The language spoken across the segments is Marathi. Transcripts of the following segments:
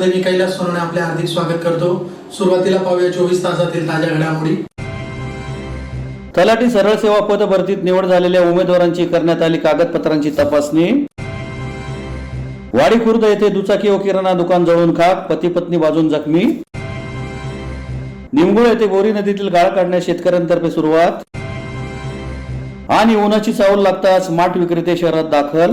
मध्ये मी कैलास सोनवणे आपले हार्दिक स्वागत करतो। सुरुवातीला पाहूया 24 तासातील ताज्या घडामोडी। तलाठी सरळ सेवा पद भरतीत निवड झालेल्या उमेदवारांची करण्यात आली कागदपत्रांची तपासणी। वाडी खुर्द येथे दुचाकी व किराणा दुकान जळून खाक, पती पत्नी भाजून जखमी। निमगुळ येथे बोरी नदीतील गाळ काढण्यास शेतकऱ्यांतर्फे सुरुवात। आणि उन्हाची चावल लागताच माठ विक्रेते शहरात दाखल।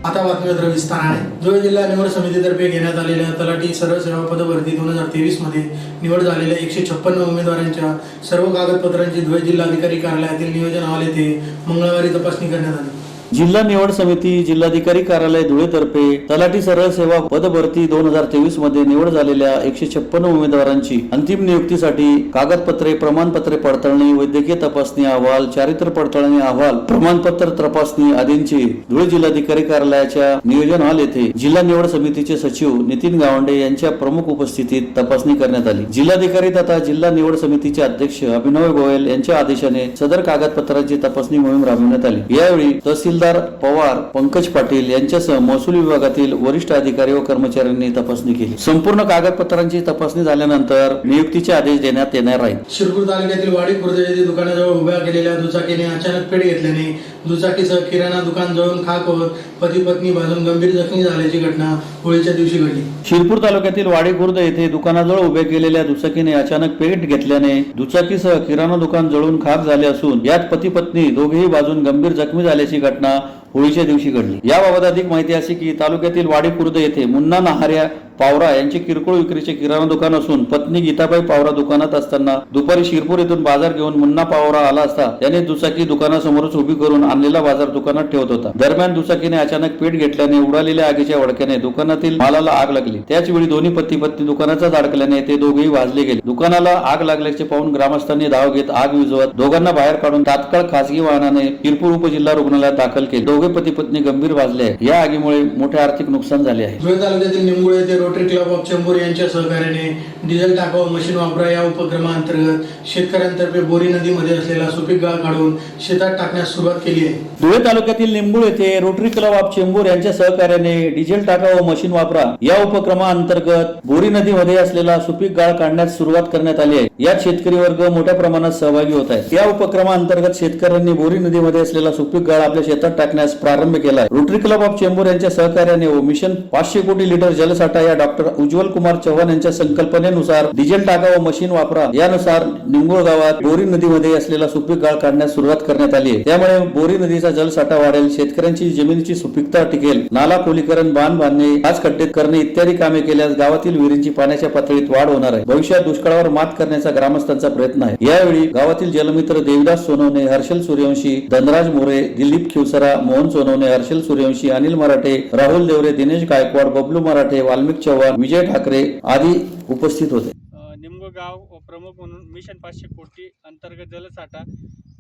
आता बातमीपत्र विस्ताराने। धुळे जिल्हा निवड समितीतर्फे घेण्यात आलेल्या तलाठी सरळ सेवा पद भरती 2023 मध्ये निवड झालेल्या 156 उमेदवारांच्या सर्व कागदपत्रांची धुळे जिल्हाधिकारी कार्यालयातील नियोजन अहवाल येथे मंगळवारी तपासणी करण्यात आली। जिल्हा निवड समिती जिल्हाधिकारी कार्यालय धुळेतर्फे तलाठी सरळ सेवा पद भरती 2023 मध्ये निवड झालेल्या 156 उमेदवारांची अंतिम नियुक्तीसाठी कागदपत्रे, प्रमाणपत्रे पडताळणी, वैद्यकीय तपासणी अहवाल, चारित्र्य पडताळणी अहवाल, प्रमाणपत्र तपासणी आदींची धुळे जिल्हाधिकारी कार्यालयाच्या नियोजन हॉल येथे जिल्हा निवड समितीचे सचिव नितीन गावंडे यांच्या प्रमुख उपस्थितीत तपासणी करण्यात आली। जिल्हाधिकारी तथा जिल्हा निवड समितीचे अध्यक्ष अभिनव गोयल यांच्या आदेशाने सदर कागदपत्रांची तपासणी मोहीम राबविण्यात आली। यावेळी तहसीलदार पवार, पंकज पाटील यांच्यासह महसूल विभागातील वरिष्ठ अधिकारी व कर्मचाऱ्यांनी तपासणी केली। संपूर्ण कागदपत्रांची तपासणी झाल्यानंतर नियुक्तीचे आदेश देण्यात येणार आहेत। शिरपूर तालुक्यातील वाडी खुर्द येथे दुकानाजवळ उभ्या केलेल्या दुचाकीने अचानक पेट घेतल्याने दुचाकीसह किराणा दुकान जळून खाक होत पती पत्नी भाजून गंभीर जखमी झाल्याची घटना होळीच्या दिवशी घडली। शिरपूर तालुक्यातील वाडी खुर्द येथे दुकानाजवळ उभ्या केलेल्या दुचाकीने अचानक पेट घेतल्याने दुचाकीसह किराणा दुकान जळून खाक झाले असून यात पती पत्नी दोघेही भाजून गंभीर जखमी झाल्याची घटना होळीच्या दिवशी घडली। याबाबत अधिक माहिती अशी की तालुक्यातील वाडी खुर्द येथे मुन्ना नहार्या पावरा यांचे किरकोळ विक्रीचे किराणा दुकान असून पत्नी गीताबाई पावरा दुकानात असताना दुपारी शिरपूर येथून बाजार घेऊन मुन्ना पावरा आला असता त्याने दुचाकी दुकानासमोरच उभी करून आणलेला बाजार दुकानात ठेवत होता। दरम्यान दुचाकीने अचानक पेट घेतल्याने उडालेल्या आगीच्या वडक्याने दुकानातील मालाला आग लागली। त्याच वेळी दोन्ही पती पत्नी दुकानाचा अडकल्याने ते दोघेही भाजले गेले। दुकानाला आग लागल्याचे पाहून ग्रामस्थांनी धाव घेत आग विझवत दोघांना बाहेर काढून तात्काळ खासगी वाहनाने शिरपूर उपजिल्हा रुग्णालयात दाखल केले। दोघे पती पत्नी गंभीर भाजले आहेत। या आगीमुळे मोठे आर्थिक नुकसान झाले आहे। धुळे तालुक्यातील निमगुळ येथे रोटरी क्लब ऑफ चेंबूर यांच्या सहकार्याने डिझेल टाकाऊ मशीन वापरा या उपक्रमांतर्गत शेतकऱ्यांतर्फे बोरी नदीमध्ये असलेला सुपीक गाळ काढून शेतात टाकण्यास सुरुवात केली आहे। धुळे तालुक्यातील निमगुळ येथे रोटरी क्लब ऑफ चेंबूर यांच्या सहकार्याने डिझेल टाकाऊ मशीन वापरा या उपक्रमांतर्गत बोरी नदीमध्ये असलेला सुपीक गाळ काढण्यास सुरुवात करण्यात आली आहे। यात शेतकरी वर्ग मोठ्या प्रमाणात सहभागी होत आहे। या उपक्रमांतर्गत शेतकऱ्यांनी बोरी नदीमध्ये असलेला सुपीक गाळ आपल्या शेतात टाकण्यास प्रारंभ केला आहे। रोटरी क्लब ऑफ चेंबूर यांच्या सहकार्याने व मिशन 500 कोटी लिटर जलसाठा या डॉक्टर उज्ज्वल कुमार चव्हाण यांच्या संकल्पनेनुसार डिझेल टाकाऊ मशीन वापरा यानुसार निमगुळ गावात बोरी नदीमध्ये असलेला सुपीक गाळ काढण्यास सुरुवात करण्यात आली आहे। त्यामुळे बोरी नदीचा जलसाठा वाढेल, शेतकऱ्यांची जमिनीची सुपीकता टिकेल, नाला खोलीकरण, बांध बांधणे, आज खड्डे करणे इत्यादी कामे केल्यास गावातील विहिरींची पाण्याच्या पातळीत वाढ होणार आहे। भविष्यात दुष्काळावर मात करण्याचा ग्रामस्थांचा प्रयत्न आहे। यावेळी गावातील जलमित्र देविदास सोनवणे, हर्षल सूर्यवंशी, धनराज मोरे, दिलीप खिवसरा, मोहन सोनवणे, हर्षल सूर्यवंशी, अनिल मराठे, राहुल देवरे, दिनेश गायकवाड, बबलू मराठे, वाल्मिक चव्हाण, विजय ठाकरे आदी उपस्थित होते। निमगुळ गाव प्रमुख म्हणून मिशन 500 कोटी अंतर्गत जलसाठा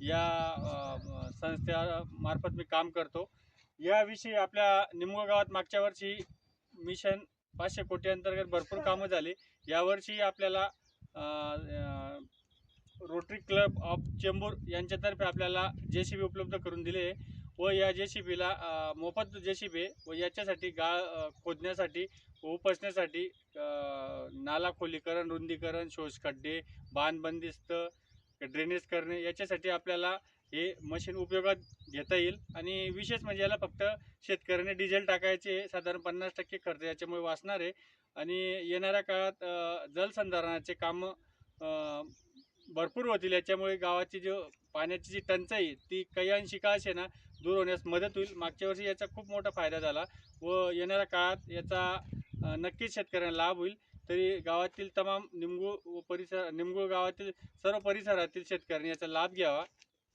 या संस्थेमार्फत मी काम करतो। याविषयी आपल्या निमगुळ गावात मागच्या वर्षी मिशन 500 कोटी अंतर्गत भरपूर कामं झाली। यावर्षी आपल्याला रोटरी क्लब ऑफ चेंबूर यांच्यातर्फे आपल्याला JCB उपलब्ध करून दिले व या JCBला मोफत JCB व याच्यासाठी गाळ खोदण्यासाठी व उपसण्यासाठी नाला खोलीकरण, रुंदीकरण, शोषखड्डे, बांध बंदिस्त, ड्रेनेज करणे याच्यासाठी आपल्याला हे मशीन उपयोगात घेता येईल। आणि विशेष म्हणजे याला फक्त शेतकऱ्याने डिझेल टाकायचे साधारण 50% खर्च याच्यामुळे वाचणार आहे। आणि येणाऱ्या काळात जलसंधारणाचे कामं भरपूर होतील। याच्यामुळे गावाची जो पाण्याची जी टंचाई ती काही अंशी का असे ना दूर होण्यास मदत होईल। मागच्या वर्षी याचा खूप मोठा फायदा झाला व येणाऱ्या काळात याचा नक्कीच शेतकऱ्यांना लाभ होईल। तरी गावातील तमाम निमगुळ गावातील सर्व परिसरातील शेतकऱ्यांनी याचा लाभ घ्यावा।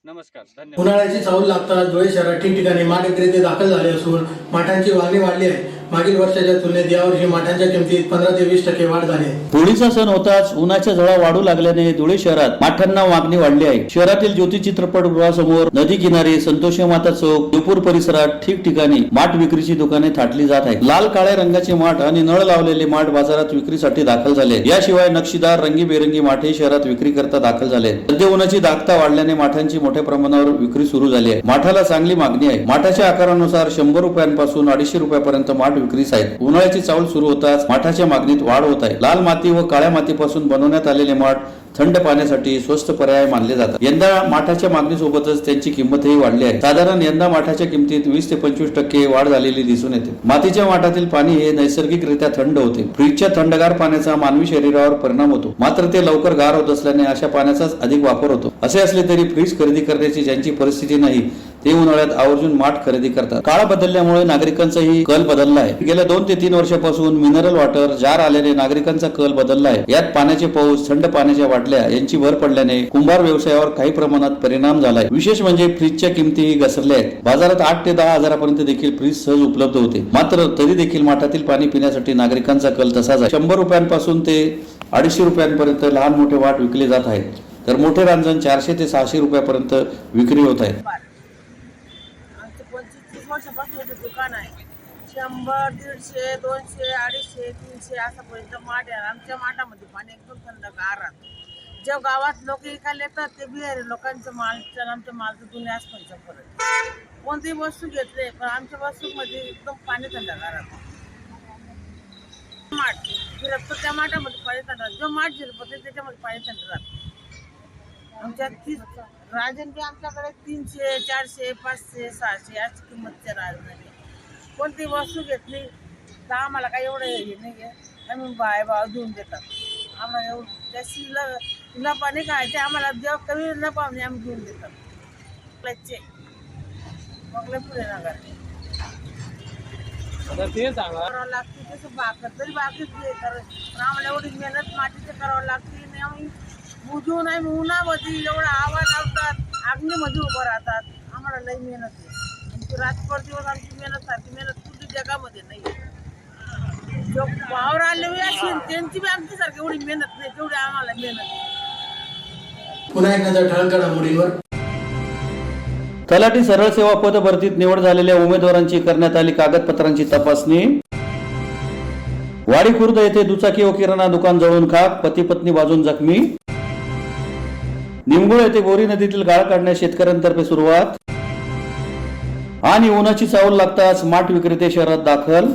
नमस्कार, धन्यवाद। उन्हाळ्याची चाहूल लागताच धुळे शहरात ठिकठिकाणी माठ विक्रेते दाखल झाले असून माठांची मागणी वाढली आहे। मागील वर्षाच्या तुलनेत यावर्षी माठांच्या किमतीत 15 ते 20% वाढ झाली आहे। होळीचा सण होताच उन्हाच्या झळा वाढू लागल्याने धुळे शहरात माठांना मागणी वाढली आहे। शहरातील ज्योती चित्रपटगृहासमोर, नदी किनारी, संतोषी माता चौक, देवपूर परिसरात ठिकठिकाणी माठ विक्रीची दुकाने थाटली जात आहेत। लाल काळ्या रंगाचे माठ आणि नळ लावलेले माठ बाजारात विक्रीसाठी दाखल झाले। याशिवाय नक्षीदार रंगीबेरंगी माठे शहरात विक्री करता दाखल झाले। सध्या उन्हाची दागता वाढल्याने माठांची मोठ्या प्रमाणावर विक्री सुरू झाली आहे. माठाला चांगली मागणी आहे. माठाच्या आकारानुसार 100 रुपयांपासून 250 रुपयापर्यंत माठ विक्रीस आहेत. उन्हाळ्याची चावल सुरू होताच माठाच्या मागणीत वाढ होत आहे. लाल माती व काळ्या मातीपासून बनवण्यात आलेले माठ थंड पाण्यासाठी स्वस्त पर्याय मानले जातात. यंदा माठाच्या मागणीसोबतच त्यांची किंमतही वाढली आहे. साधारण यंदा माठाच्या किमतीत 20 ते 25% वाढ झालेली दिसून येते. मातीच्या माठातील पाणी हे नैसर्गिकरित्या थंड होते. फ्रीजच्या थंडगार पाण्याचा मानवी शरीरावर परिणाम होतो, मात्र ते लवकर गार होत असल्याने अशा पाण्याचाच अधिक वापर होतो. असे असले तरी फ्रीज खरेदी करण्याची ज्यांची परिस्थिती नाही ते उन्हाळ्यात आवर्जून माठ खरेदी करतात. काळ बदलल्यामुळे नागरिकांचाही कल बदलला आहे. गेल्या 2 ते 3 वर्षापासून मिनरल वॉटर जार आल्याने नागरिकांचा कल बदलला आहे. यात पाण्याचे पाऊस, थंड पाण्याच्या बाटल्या यांची भर पडल्याने कुंभार व्यवसायावर काही प्रमाणात परिणाम झालाय. विशेष म्हणजे फ्रीजच्या किमतीही घसरल्या आहेत. बाजारात 8 ते 10 हजारापर्यंत देखील फ्रीज सहज उपलब्ध होते. मात्र तरी देखील माठातील पाणी पिण्यासाठी नागरिकांचा कल तसाच आहे. 100 रुपयांपासून ते 250 रुपयांपर्यंत लहान मोठे वाट विकले जात आहेत, तर मोठे रांजण 400 ते 600 रुपयापर्यंत विक्री होत आहेत. 25-30 वर्षापासून हे दुकान आहे. 100, 150, 200, 250, 300 असापर्यंत माठ आहे. आमच्या माठामध्ये पाणी एकदम थंडगार राहतं. ज्या गावात लोक विकायला येतात ते बिहारी लोकांचं मालचं आमच्या मालचं जुन्या आसपासचा फरक. कोणतीही वस्तू घेतली पण आमच्या वस्तूमध्ये एकदम पाणी थंडगार राहतं. माठ फिरत त्या माठामध्ये पाणी थंड राहतं. जो माठ झिरपते त्याच्यामध्ये पाणी थंड राहतं. आमच्या राजन बी आमच्याकडे 300, 400, 500, 600 याची किंमतच्या राजनाने कोणती वस्तू घेतली तर आम्हाला काही एवढं हे नाही आहे. आम्ही भाव देऊन देतात. आम्हाला एवढं जास्ती नफा नाही खायचे. आम्हाला जेव्हा कमी नफा म्हणजे आम्ही देऊन देतात. मग पुढे नगर करावं लागते. तसं भाकर तरी बाकीच हे करत पण आम्हाला एवढी मेहनत मातीचं करावं लागते. आणि आम्ही बुजून आहे उन्हामध्ये एवढा आवाज लावतात, अग्नीमध्ये उभं राहतात. आम्हाला लई मेहनत आहे. आमची रातभर दिवस आमची मेहनत कुठे जगामध्ये नाही. जो वावर आले असेल त्यांची बी आमच्यासारखी एवढी मेहनत नाही तेवढी आम्हाला मेहनत. पुन्हा एक नजर ठळक घडामोडींवर. तलाठी सरळ सेवा पद भरतीत निवड झालेल्या उमेदवारांची करण्यात आली कागदपत्रांची तपासणी. वाडी खुर्द येथे दुचाकी व किराणा दुकान जळून खाक, पती पत्नी बाजून जखमी. निमगुळ येथे बोरी नदीतील गाळ काढण्यास शेतकऱ्यांतर्फे सुरुवात. आणि उन्हाची चावल लागताच माठ विक्रेते शहरात दाखल.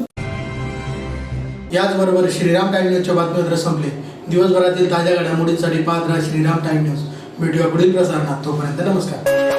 याचबरोबर श्रीराम टाइम न्यूजच्या बातमीपत्र संपले. दिवसभरातील ताज्या घडामोडींसाठी पाहत राहा श्रीराम टाइम न्यूज. भेटूया पुढील प्रसारणात. तोपर्यंत नमस्कार.